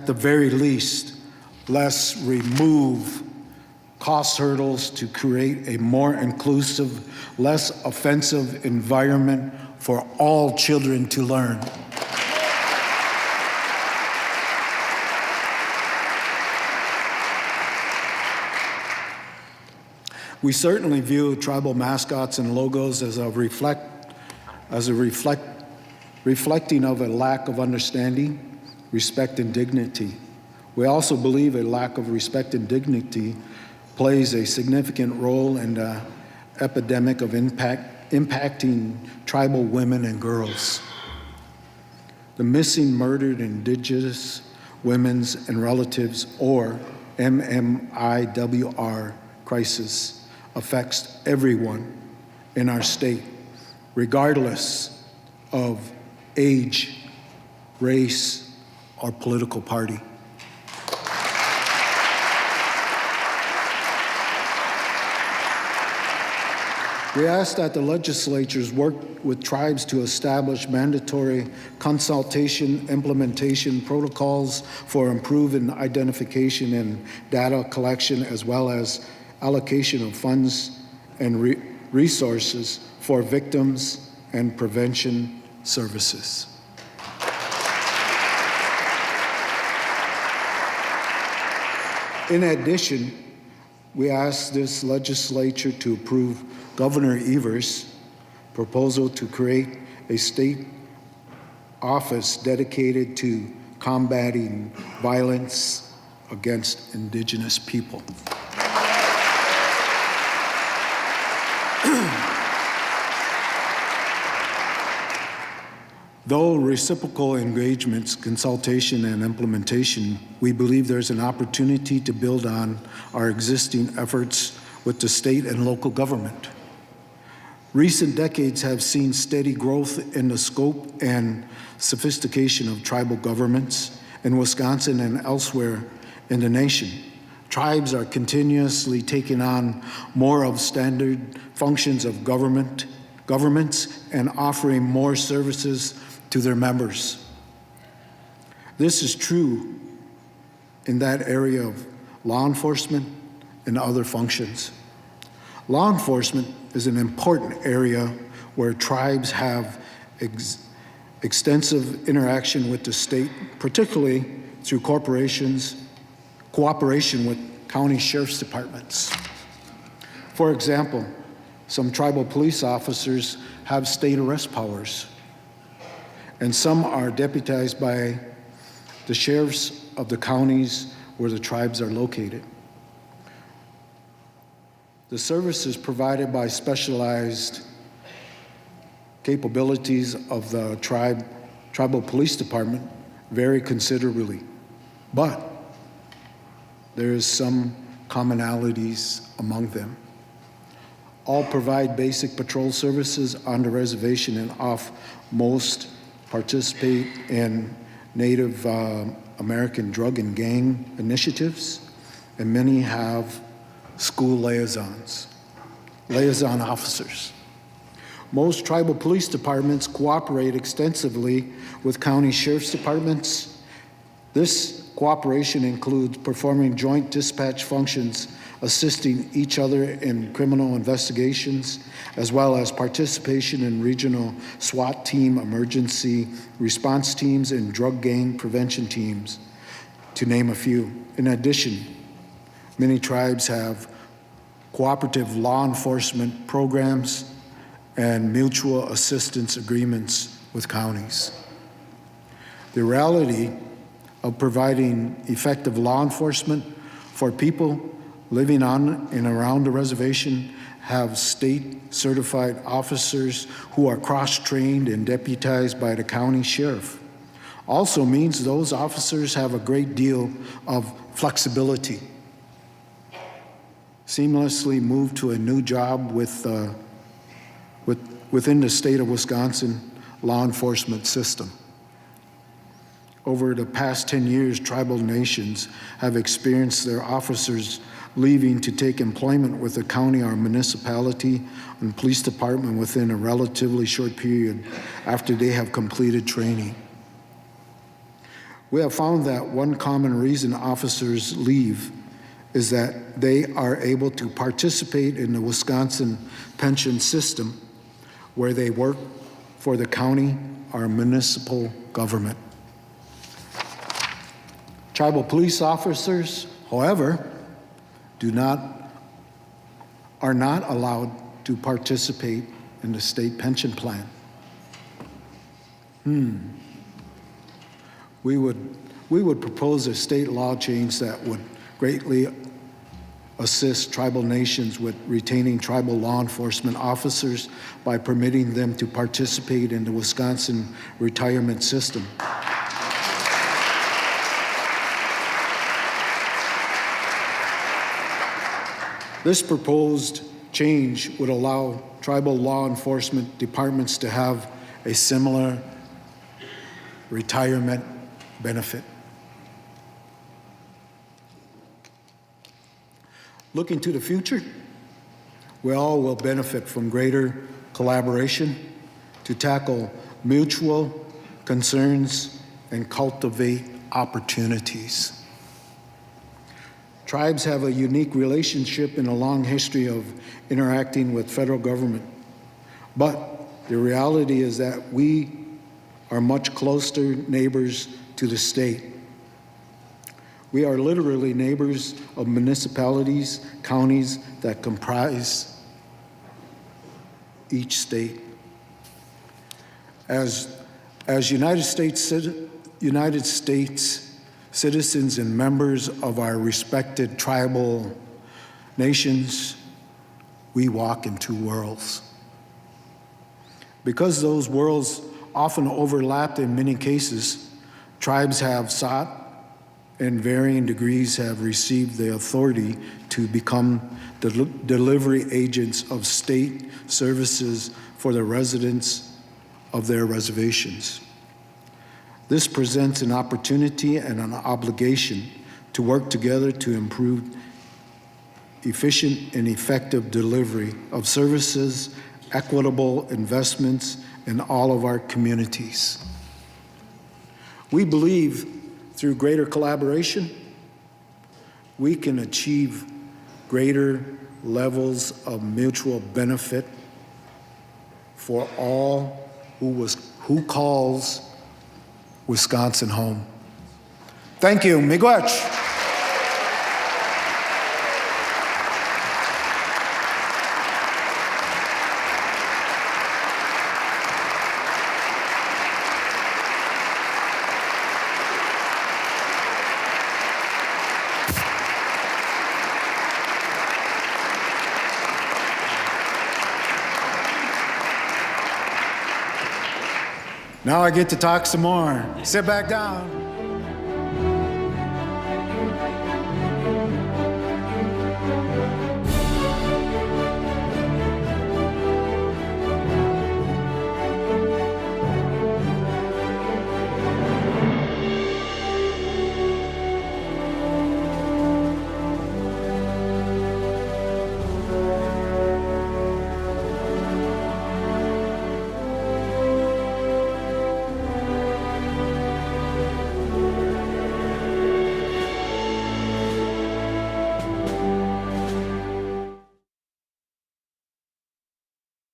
the very least, let's remove cost hurdles to create a more inclusive, less offensive environment for all children to learn. We certainly view tribal mascots and logos as reflecting of a lack of understanding, respect, and dignity. We also believe a lack of respect and dignity plays a significant role in the epidemic of impacting tribal women and girls. The Missing Murdered Indigenous Women's and Relatives, or MMIWR crisis, affects everyone in our state, regardless of age, race, or political party. We ask that the legislatures work with tribes to establish mandatory consultation implementation protocols for improving identification and data collection, as well as allocation of funds and resources for victims and prevention services. In addition, we ask this legislature to approve Governor Evers' proposal to create a state office dedicated to combating violence against Indigenous people. Though reciprocal engagements, consultation, and implementation, we believe there's an opportunity to build on our existing efforts with the state and local government. Recent decades have seen steady growth in the scope and sophistication of tribal governments in Wisconsin and elsewhere in the nation. Tribes are continuously taking on more of standard functions of governments and offering more services to their members. This is true in that area of law enforcement and other functions. Law enforcement is an important area where tribes have extensive interaction with the state, particularly through cooperation with county sheriff's departments. For example, some tribal police officers have state arrest powers, and some are deputized by the sheriffs of the counties where the tribes are located. The services provided by specialized capabilities of the tribal police department vary considerably, but there is some commonalities among them. All provide basic patrol services on the reservation, and most participate in Native American drug and gang initiatives, and many have school liaison officers. Most tribal police departments cooperate extensively with county sheriff's departments. This cooperation includes performing joint dispatch functions, assisting each other in criminal investigations, as well as participation in regional SWAT team, emergency response teams, and drug gang prevention teams, to name a few. In addition, many tribes have cooperative law enforcement programs and mutual assistance agreements with counties. The reality of providing effective law enforcement for people living on and around the reservation have state-certified officers who are cross-trained and deputized by the county sheriff. Also means those officers have a great deal of flexibility. Seamlessly move to a new job within the state of Wisconsin law enforcement system. Over the past 10 years, tribal nations have experienced their officers leaving to take employment with a county or municipality and police department within a relatively short period after they have completed training. We have found that one common reason officers leave is that they are able to participate in the Wisconsin pension system where they work for the county or municipal government. Tribal police officers, however, are not allowed to participate in the state pension plan. We would propose a state law change that would greatly assist tribal nations with retaining tribal law enforcement officers by permitting them to participate in the Wisconsin retirement system. This proposed change would allow tribal law enforcement departments to have a similar retirement benefit. Looking to the future, we all will benefit from greater collaboration to tackle mutual concerns and cultivate opportunities. Tribes have a unique relationship and a long history of interacting with federal government. But the reality is that we are much closer neighbors to the state. We are literally neighbors of municipalities, counties that comprise each state. As United States citizens and members of our respected tribal nations, we walk in two worlds. Because those worlds often overlap in many cases, tribes have sought and varying degrees have received the authority to become the delivery agents of state services for the residents of their reservations. This presents an opportunity and an obligation to work together to improve efficient and effective delivery of services, equitable investments in all of our communities. We believe through greater collaboration, we can achieve greater levels of mutual benefit for all who calls Wisconsin home. Thank you. Miigwech. Now I get to talk some more. Sit back down.